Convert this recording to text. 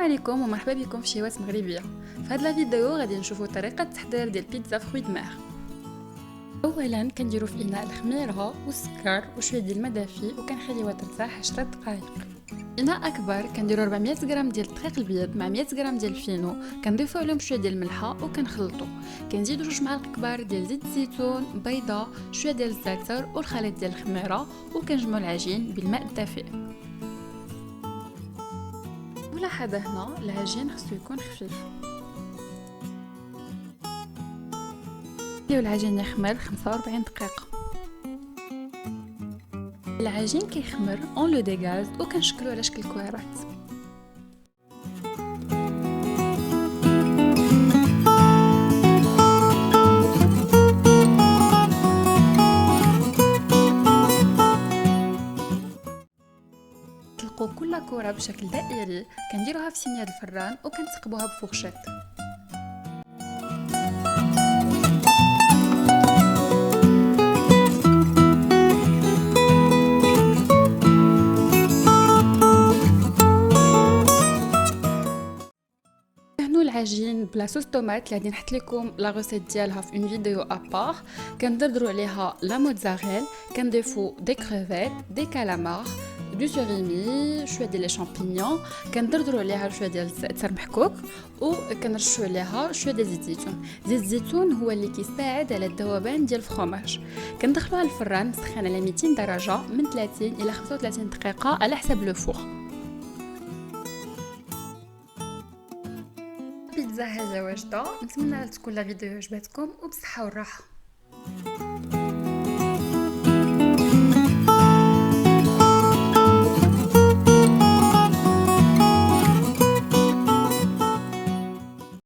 عليكم ومرحبا بكم في شيوات مغربيه. في هذا الفيديو غادي نشوفوا طريقه التحضير ديال بيتزا فرويد مير. اولا كنديروا في اناء الخميره والسكر وشويه ديال الماء دافي وكنخليوها ترتاح 10 دقائق. اناء اكبر كنديروا 400 غرام ديال الدقيق الابيض مع 100 غرام ديال الفينو، كنضيفوا عليهم شويه ديال الملحه وكنخلطوا. كنزيدوا 2 معالق كبار ديال زيت الزيتون، بيضه، شويه ديال الزعتر والخليط ديال الخميره، وكنجمعوا العجين بالماء الدافئ. ملاحظة هنا العجين خصو يكون خفيف. نخليو العجين يخمر 45 دقيقة. العجين كيخمر اون لو ديغاز وكنشكلو على شكل كويرات. تلقوا كل كرة بشكل دائري، كنديروها في صينية الفران وكنثقبوها بفورشيت. دهنوا العجين بلا صوص طوماط اللي غادي نحط لكم لا ريسيت ديالها في اون فيديو ابار. كندردروا عليها لا موتزاريل، كنضيفوا دي كريفيت، دي كالامار، دو سوريمي، شويه ديال لي شامبينيون، كندردروا عليها شويه ديال الزعتر محكوك وكنرشوا عليها شويه ديال زيت الزيتون. زيت الزيتون هو اللي كيساعد على الذوبان ديال الفرomاج. كندخلوها الفران مسخن على 200 درجه من 30 الى 35 دقيقه على حسب لو فور. بيتزا هذا واجده، نتمنى تكون لا فيديو عجبتكم وبصحه والراحه.